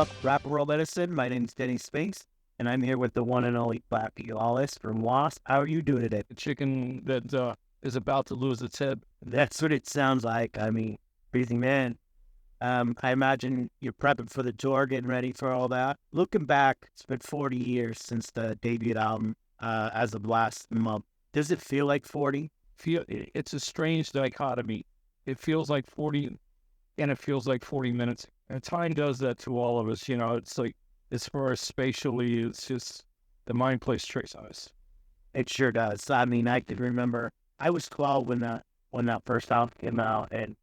Welcome to Rapper World Medicine. My name's Denny Spinks, and I'm here with the one and only Blackie Lawless from W.A.S.P. How are you doing today? The chicken that is about to lose its head. That's what it sounds like. I mean, busy man. I imagine you're prepping for the tour, getting ready for all that. Looking back, it's been 40 years since the debut album as of last month. Does it feel like 40? It's a strange dichotomy. It feels like 40, and it feels like 40 minutes. And time does that to all of us. You know, it's like, as far as spatially, it's just the mind plays tricks on us. It sure does. I mean, I can remember I was 12 when that first album came out, and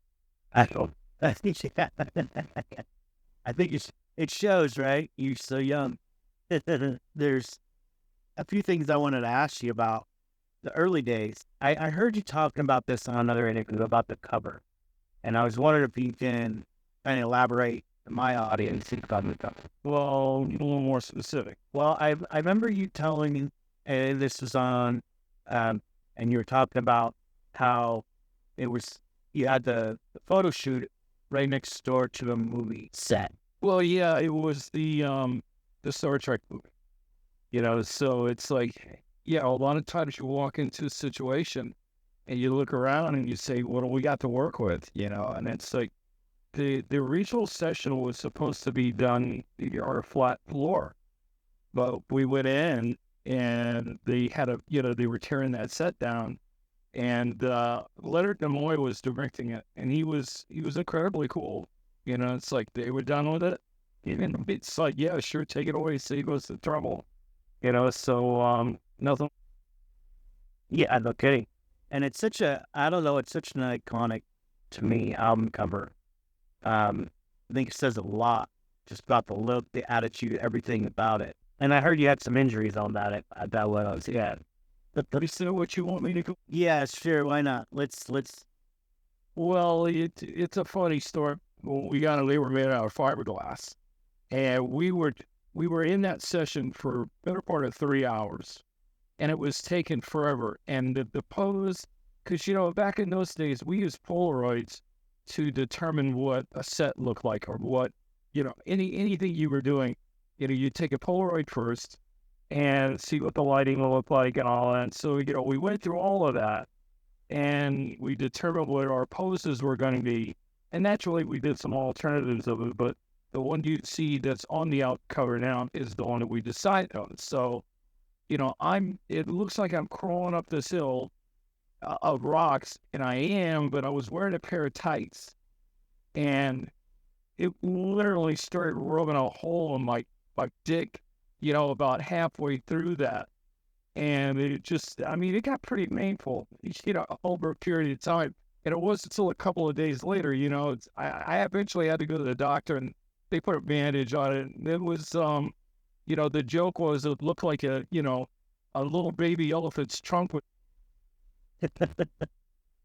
I think it shows, right? You're so young. There's a few things I wanted to ask you about the early days. I heard you talking about this on another interview about the cover, and I was wondering if you can kind of elaborate to my audience about the cover. Well, a little more specific. Well, I remember you telling me, and this was on, and you were talking about how it was, you had the photo shoot right next door to a movie set. Well, yeah, it was the Star Trek movie. You know, so it's like, yeah, a lot of times you walk into a situation and you look around and you say, what do we got to work with? You know, and it's like the original session was supposed to be done on a flat floor, but we went in and they had they were tearing that set down, and Leonard Nimoy was directing it, and he was incredibly cool. You know, it's like they were done with it, and it's like, yeah, sure, take it away, save us the trouble. You know, so nothing. Yeah, no kidding. And it's such an iconic, to me, album cover. I think it says a lot just about the look, the attitude, everything about it. And I heard you had some injuries on that at that one. Yeah. Is that what you want me to go? Yeah, sure. Why not? Let's. Well, it's a funny story. They were made out of fiberglass, and we were in that session for a better part of 3 hours, and it was taking forever. And the pose, because, you know, back in those days, we used Polaroids to determine what a set looked like, or what, you know, anything you were doing. You know, you take a Polaroid first and see what the lighting will look like and all that. So, you know, we went through all of that, and we determined what our poses were going to be. And naturally, we did some alternatives of it, but the one you see that's on the out cover now is the one that we decided on. So, you know, it looks like I'm crawling up this hill of rocks, and I am, but I was wearing a pair of tights, and it literally started rubbing a hole in my dick, you know, about halfway through that. And it got pretty painful, you know, over a period of time. And it wasn't until a couple of days later, you know, I eventually had to go to the doctor, and they put a bandage on it. And it was, you know, the joke was it looked like a little baby elephant's trunk.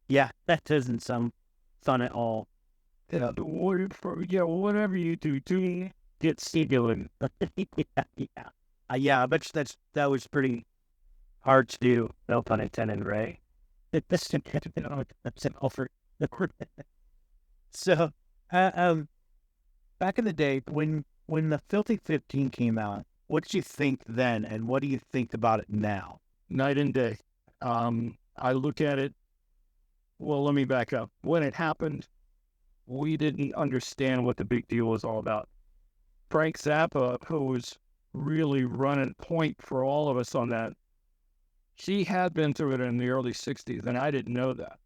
Yeah, that doesn't sound fun at all. Whatever you do get stimulant. Yeah, I bet you that was pretty hard to do. No pun intended, right? That's an offer. So, back in the day when the Filthy 15 came out, what did you think then, and what do you think about it now? Night and day. I look at it. Well, let me back up. When it happened, we didn't understand what the big deal was all about. Frank Zappa, who was really running point for all of us on that, he had been through it in the early 60s, and I didn't know that.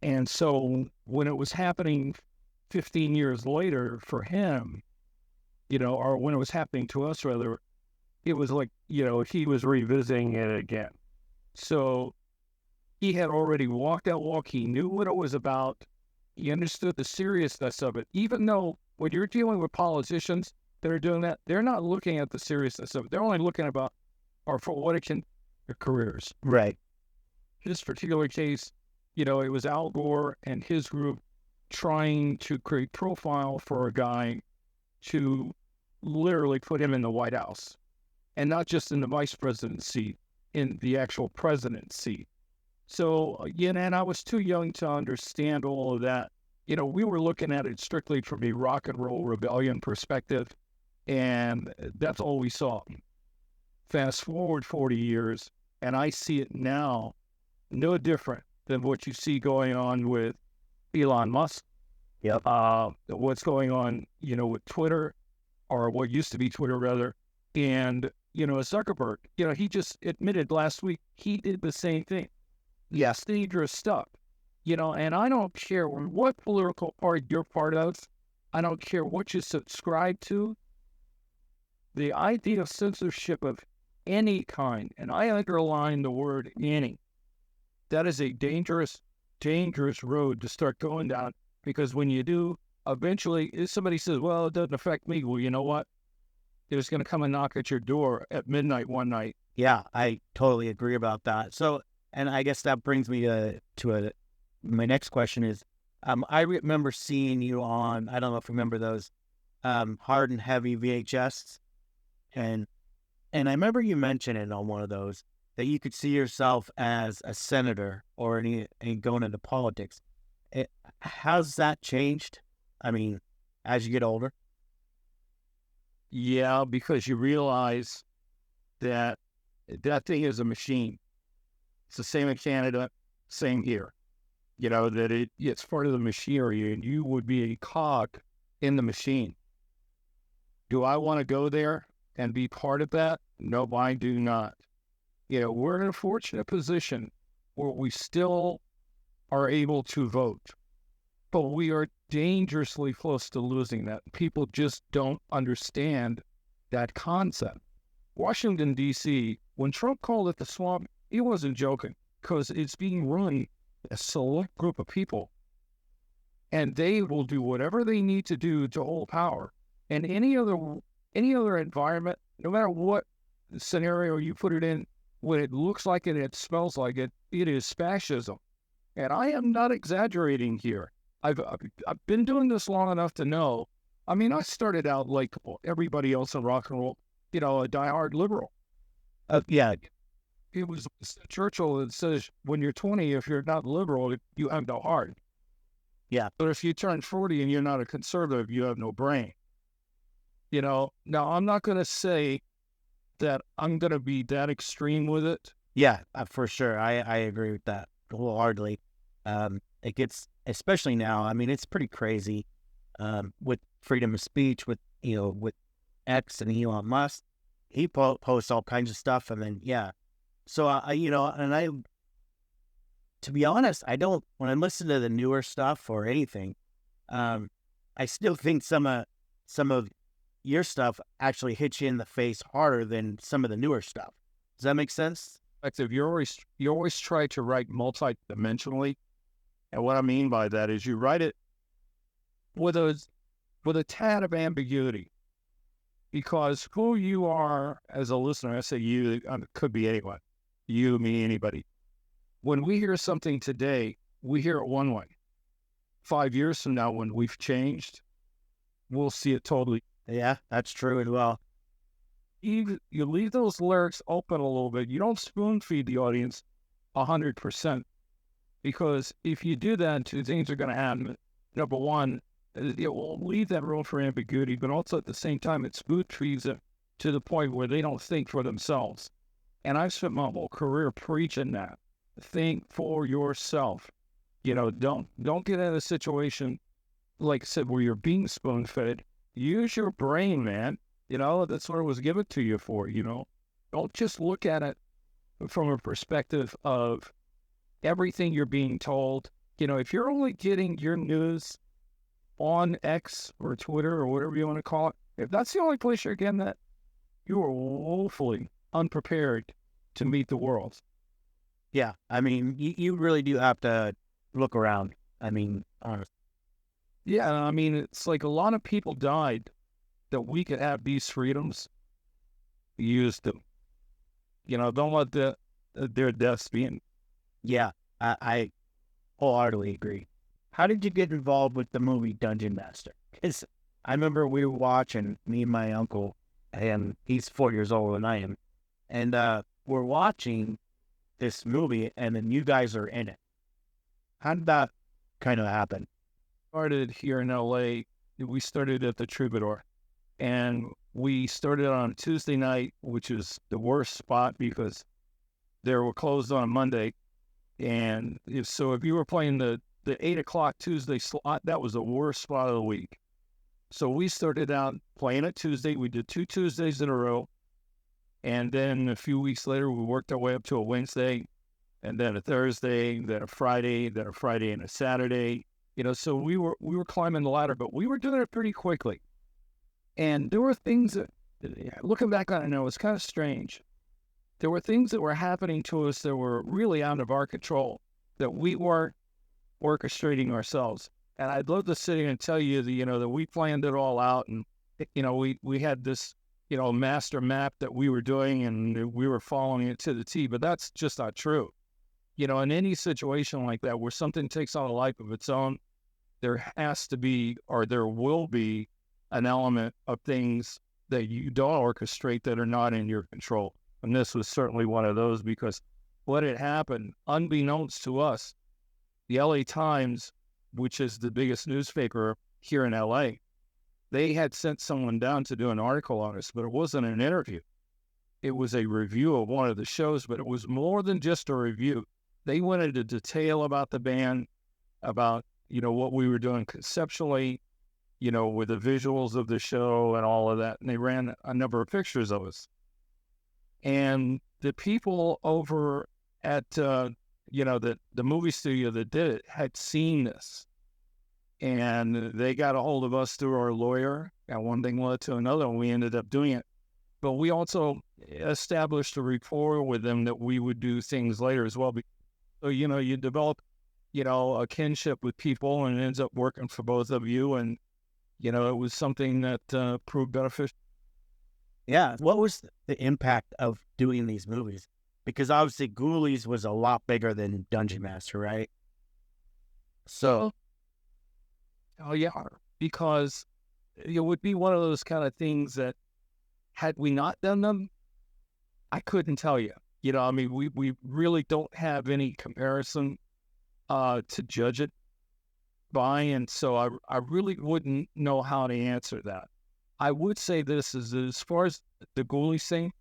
And so when it was happening 15 years later for him, you know, or when it was happening to us, rather, it was like, you know, he was revisiting it again. So he had already walked that walk. He knew what it was about. He understood the seriousness of it, even though when you're dealing with politicians that are doing that, they're not looking at the seriousness of it. They're only looking about, or for what it can, their careers. Right. This particular case, you know, it was Al Gore and his group trying to create profile for a guy to literally put him in the White House, and not just in the vice presidency, in the actual presidency. So, and I was too young to understand all of that. we were looking at it strictly from a rock and roll rebellion perspective, and that's all we saw. Fast forward 40 years, and I see it now no different than what you see going on with Elon Musk. Yep. What's going on, with Twitter, or what used to be Twitter, rather. And, Zuckerberg, he just admitted last week he did the same thing. Yes, dangerous stuff. And I don't care what political party you're part of. I don't care what you subscribe to. The idea of censorship of any kind, and I underline the word any, that is a dangerous, dangerous road to start going down, because when you do, eventually, if somebody says, well, it doesn't affect me, well, you know what? There's going to come and knock at your door at midnight one night. Yeah, I totally agree about that. So, and I guess that brings me to my next question is, I remember seeing you on, I don't know if you remember those, hard and heavy VHS, and I remember you mentioning on one of those that you could see yourself as a senator or going into politics. How's that changed? I mean, as you get older? Yeah, because you realize that thing is a machine. It's the same in Canada, same here. That it's part of the machinery, and you would be a cog in the machine. Do I want to go there and be part of that? No, I do not. We're in a fortunate position where we still are able to vote, but we are dangerously close to losing that. People just don't understand that concept. Washington, D.C., when Trump called it the swamp, he wasn't joking, because it's being run a select group of people, and they will do whatever they need to do to hold power. And any other environment, no matter what scenario you put it in, when it looks like it, it smells like it, it is fascism. And I am not exaggerating here. I've been doing this long enough to know. I mean, I started out like everybody else in rock and roll, a diehard liberal. Yeah. It was Churchill that says, when you're 20, if you're not liberal, you have no heart. Yeah. But if you turn 40 and you're not a conservative, you have no brain. Now I'm not going to say that I'm going to be that extreme with it. Yeah, for sure. I agree with that wholeheartedly. It gets, especially now, I mean, it's pretty crazy with freedom of speech, with X and Elon Musk. He posts all kinds of stuff, and then, yeah. So, to be honest, when I listen to the newer stuff or anything, I still think some of your stuff actually hits you in the face harder than some of the newer stuff. Does that make sense? You always try to write multi-dimensionally. And what I mean by that is you write it with a tad of ambiguity, because who you are as a listener, I say you, it could be anyone, you, me, anybody. When we hear something today, we hear it one way. 5 years from now, when we've changed, we'll see it totally. Yeah, that's true as well. You leave those lyrics open a little bit. You don't spoon feed the audience 100%, because if you do that, two things are going to happen. Number one, it will leave that room for ambiguity, but also at the same time, it spoon feeds them to the point where they don't think for themselves. And I've spent my whole career preaching that. Think for yourself. Don't get in a situation, like I said, where you're being spoon fed. Use your brain, man. That's what it was given to you for. Don't just look at it from a perspective of everything you're being told. If you're only getting your news on X or Twitter or whatever you want to call it, if that's the only place you're getting that, you are woefully unprepared to meet the world. Yeah, I mean, you really do have to look around. I mean, honestly. Yeah, I mean, it's like a lot of people died that we could have these freedoms. Use them. Don't let their deaths be in. Yeah, I wholeheartedly agree. How did you get involved with the movie Dungeon Master? Because I remember we were watching, me and my uncle, and he's 4 years older than I am, and we're watching this movie, and then you guys are in it. How did that kind of happen? started here in LA, we started at the Troubadour. And we started on Tuesday night, which is the worst spot because they were closed on a Monday. And if you were playing the 8 o'clock Tuesday slot, that was the worst spot of the week. So we started out playing at Tuesday. We did 2 Tuesdays in a row. And then a few weeks later, we worked our way up to a Wednesday, and then a Thursday, then a Friday and a Saturday. So we were climbing the ladder, but we were doing it pretty quickly. And there were things that, looking back on it now, it's kind of strange. There were things that were happening to us that were really out of our control, that we weren't orchestrating ourselves. And I'd love to sit here and tell you that, that we planned it all out, and, we had this, master map that we were doing, and we were following it to the T, but that's just not true. In any situation like that where something takes on a life of its own, there has to be, or there will be, an element of things that you don't orchestrate that are not in your control. And this was certainly one of those, because what had happened, unbeknownst to us, the LA Times, which is the biggest newspaper here in LA, they had sent someone down to do an article on us, but it wasn't an interview. It was a review of one of the shows, but it was more than just a review. They went into detail about the band, about, what we were doing conceptually, with the visuals of the show and all of that. And they ran a number of pictures of us. And the people over at, the movie studio that did it had seen this. And they got a hold of us through our lawyer, and one thing led to another, and we ended up doing it. But we also established a rapport with them that we would do things later as well. So, you develop, a kinship with people, and it ends up working for both of you. And, it was something that proved beneficial. Yeah. What was the impact of doing these movies? Because obviously Ghoulies was a lot bigger than Dungeon Master, right? So. Oh, yeah. Because it would be one of those kind of things that, had we not done them, I couldn't tell you. We really don't have any comparison to judge it by, and so I really wouldn't know how to answer that. I would say this is, as far as the Ghoulies thing,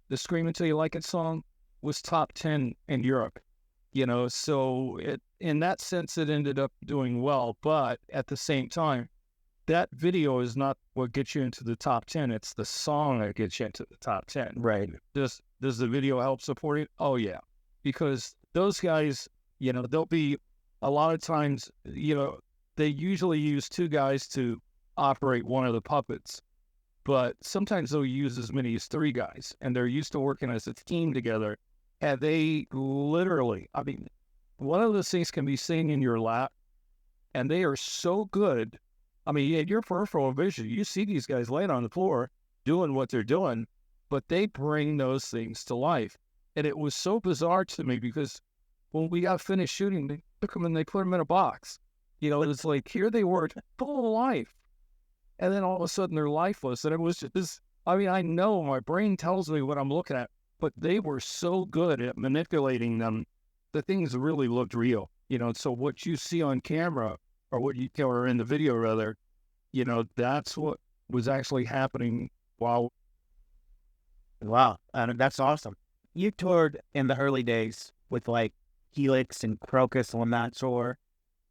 the Scream Until You Like It song was top 10 in Europe. So in that sense, it ended up doing well. But at the same time, that video is not what gets you into the top 10. It's the song that gets you into the top 10. Right. Does the video help support it? Oh, yeah. Because those guys, they'll be, a lot of times, they usually use 2 guys to operate one of the puppets. But sometimes they'll use as many as 3 guys. And they're used to working as a team together. And they literally, one of those things can be sitting in your lap, and they are so good. In your peripheral vision, you see these guys laying on the floor doing what they're doing, but they bring those things to life. And it was so bizarre to me, because when we got finished shooting, they took them and they put them in a box. It's like, here they were, full of life. And then all of a sudden they're lifeless. And it was just, I know my brain tells me what I'm looking at, but they were so good at manipulating them, the things really looked real. So what you see on camera, or in the video rather, that's what was actually happening while. Wow. That's awesome. You toured in the early days with like Helix and Crocus on that tour,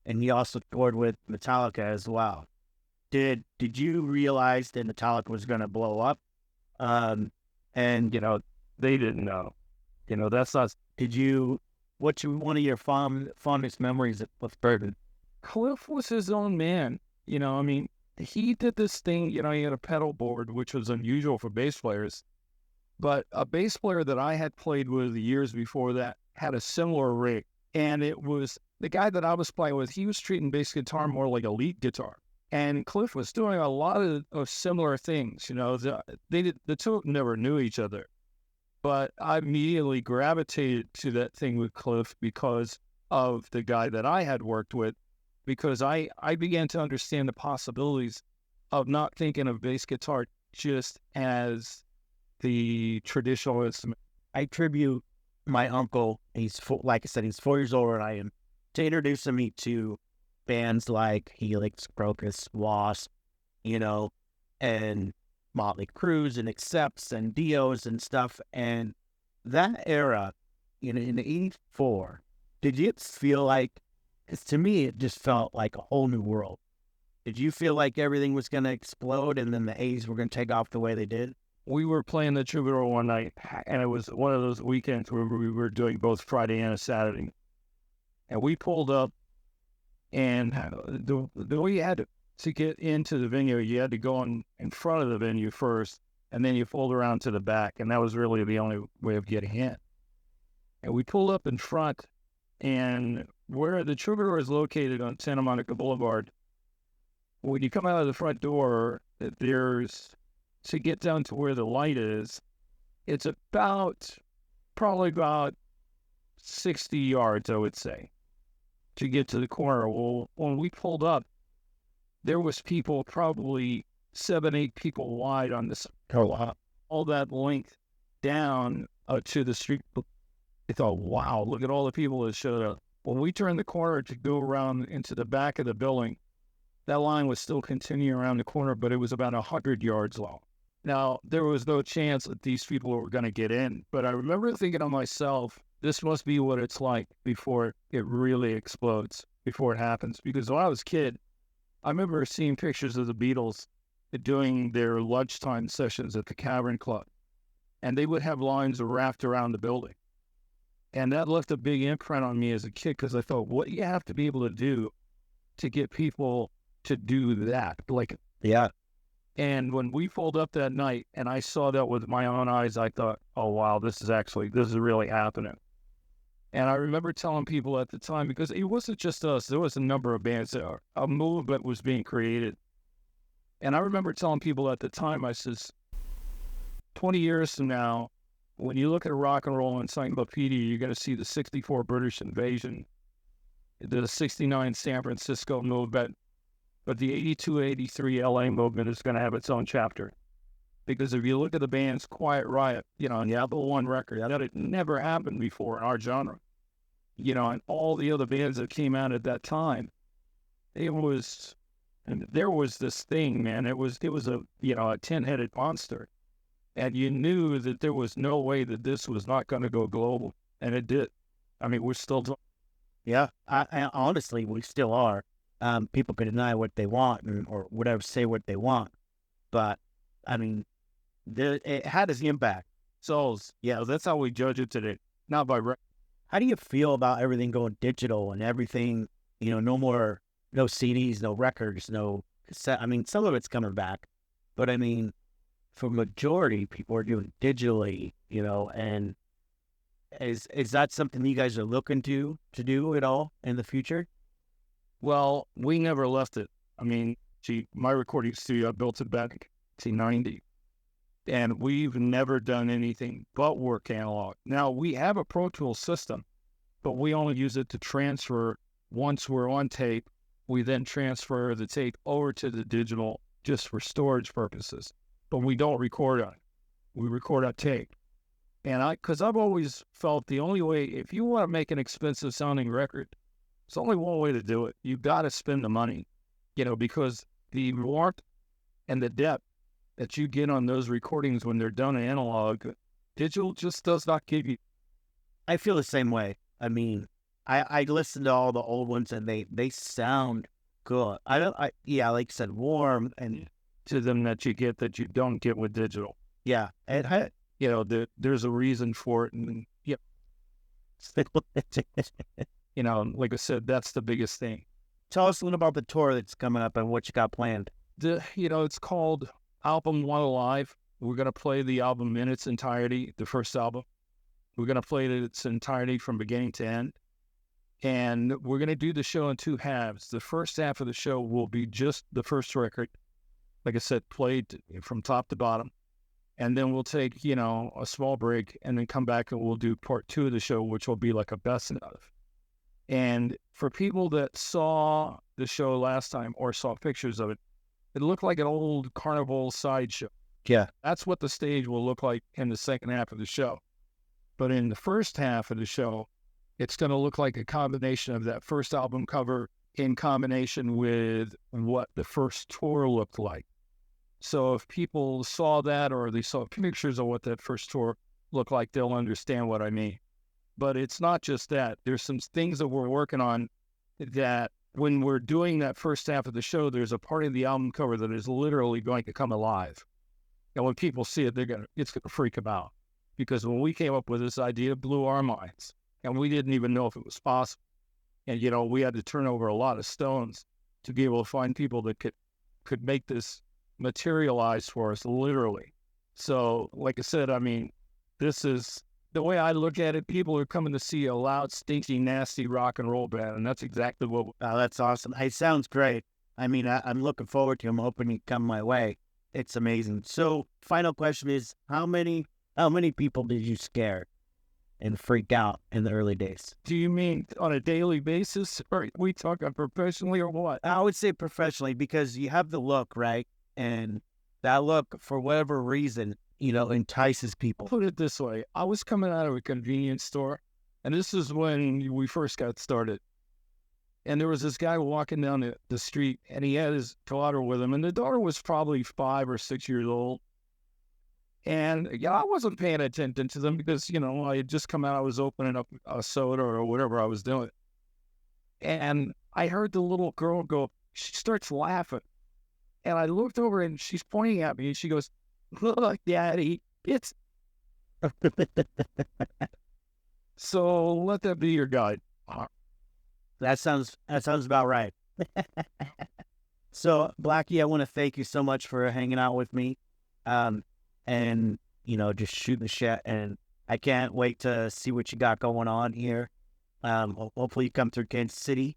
and you also toured with Metallica as well. Did you realize that Metallica was going to blow up? And, they didn't know. That's not. What's one of your fondest memories with Burton? Cliff was his own man. He did this thing, he had a pedal board, which was unusual for bass players. But a bass player that I had played with the years before that had a similar rig. And it was the guy that I was playing with, he was treating bass guitar more like a lead guitar. And Cliff was doing a lot of similar things. The two of them never knew each other. But I immediately gravitated to that thing with Cliff because of the guy that I had worked with, because I began to understand the possibilities of not thinking of bass guitar just as the traditional instrument. I attribute my uncle, like I said, he's 4 years older than I am, to introducing me to bands like Helix, Crocus, W.A.S.P, you know, and Motley Crues and Accepts and Dios and stuff. And that era, in '84, did you feel like, because to me, it just felt like a whole new world. Did you feel like everything was going to explode and then the '80s were going to take off the way they did? We were playing the Troubadour one night, and it was one of those weekends where we were doing both Friday and a Saturday. And we pulled up, and the way you had to get into the venue, you had to go in front of the venue first, and then you fold around to the back, and that was really the only way of getting in. And we pulled up in front, and where the Troubadour is located on Santa Monica Boulevard, when you come out of the front door, to get down to where the light is, it's probably about 60 yards, I would say, to get to the corner. Well, when we pulled up, there was people probably 7-8 people wide on this, all that length down to the street. I thought, wow, look at all the people that showed up. When we turned the corner to go around into the back of the building, that line was still continuing around the corner, but it was about 100 yards long. Now, there was no chance that these people were going to get in, but I remember thinking to myself, this must be what it's like before it really explodes, before it happens. Because when I was a kid, I remember seeing pictures of the Beatles doing their lunchtime sessions at the Cavern Club, and they would have lines wrapped around the building. And that left a big imprint on me as a kid, because I thought, what do you have to be able to do to get people to do that? Yeah. And when we pulled up that night and I saw that with my own eyes, I thought, oh, wow, this is really happening. And I remember telling people at the time, because it wasn't just us, there was a number of bands there. A movement was being created. And I remember telling people at the time, I says, 20 years from now, when you look at a rock and roll encyclopedia, you're going to see the 64 British invasion, the 69 San Francisco movement, but the 82, 83 LA movement is going to have its own chapter. Because if you look at the band's Quiet Riot, on the Apple One record, that had never happened before in our genre. And all the other bands that came out at that time, there was this thing, man. It was a 10-headed monster. And you knew that there was no way that this was not going to go global. And it did. I mean, we're still doing. Yeah, I honestly, we still are. People can deny what they want or whatever, say what they want. But, I mean, it had its impact. So, yeah, that's how we judge it today. Not by... How do you feel about everything going digital and everything, no more, no CDs, no records, no cassette? I mean, some of it's coming back. But, I mean, for majority, people are doing digitally, and is that something you guys are looking to do at all in the future? Well, we never left it. I mean, my recording studio, I built it back in 1990, and we've never done anything but work analog. Now, we have a Pro Tools system, but we only use it to transfer. Once we're on tape, we then transfer the tape over to the digital just for storage purposes. But we don't record on it. We record on tape. And because I've always felt the only way, if you want to make an expensive sounding record, there's only one way to do it. You've got to spend the money, because the warmth and the depth that you get on those recordings when they're done analog, digital just does not give you. I feel the same way. I mean, I listen to all the old ones and they sound good. Like you said, warm and to them that you don't get with digital. Yeah. And there's a reason for it. And yep. Like I said, that's the biggest thing. Tell us a little about the tour that's coming up and what you got planned. It's called Album One Alive. We're going to play the album in its entirety, the first album. We're going to play it in its entirety from beginning to end. And we're going to do the show in two halves. The first half of the show will be just the first record, like I said, played from top to bottom. And then we'll take, a small break and then come back and we'll do part 2 of the show, which will be like a best of. And for people that saw the show last time or saw pictures of it, it looked like an old carnival sideshow. Yeah. That's what the stage will look like in the second half of the show. But in the first half of the show, it's going to look like a combination of that first album cover in combination with what the first tour looked like. So if people saw that or they saw pictures of what that first tour looked like, they'll understand what I mean. But it's not just that. There's some things that we're working on that when we're doing that first half of the show, there's a part of the album cover that is literally going to come alive. And when people see it, it's going to freak them out. Because when we came up with this idea, it blew our minds. And we didn't even know if it was possible. And, we had to turn over a lot of stones to be able to find people that could make this materialize for us, literally. So, like I said, this is the way I look at it. People are coming to see a loud, stinky, nasty rock and roll band, and that's exactly what. Oh, that's awesome. It sounds great. I'm looking forward to them. Hoping you come my way. It's amazing. So, final question is, how many people did you scare and freak out in the early days? Do you mean on a daily basis, or are we talking professionally, or what? I would say professionally, because you have the look, right? And that look, for whatever reason, entices people. Put it this way. I was coming out of a convenience store, and this is when we first got started. And there was this guy walking down the street, and he had his daughter with him, and the daughter was probably 5 or 6 years old. And I wasn't paying attention to them because, I had just come out, I was opening up a soda or whatever I was doing. And I heard the little girl go, she starts laughing. And I looked over and she's pointing at me and she goes, "Look, Daddy, it's..." So let that be your guide. That sounds about right. So, Blackie, I want to thank you so much for hanging out with me. And, just shooting the shit. And I can't wait to see what you got going on here. Hopefully you come through Kansas City.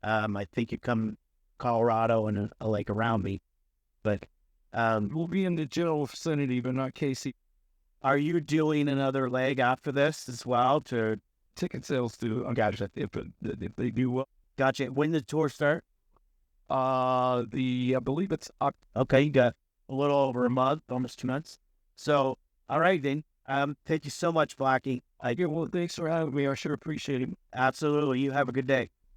I think you come Colorado and around me. But we'll be in the general vicinity, but not Casey. Are you doing another leg after this as well? To ticket sales do. Gotcha. If they do well. Gotcha. When did the tour start? I believe it's okay. You got a little over a month, almost 2 months. So, all right then. Thank you so much, Blackie. Well, thanks for having me. I sure appreciate it. Absolutely. You have a good day.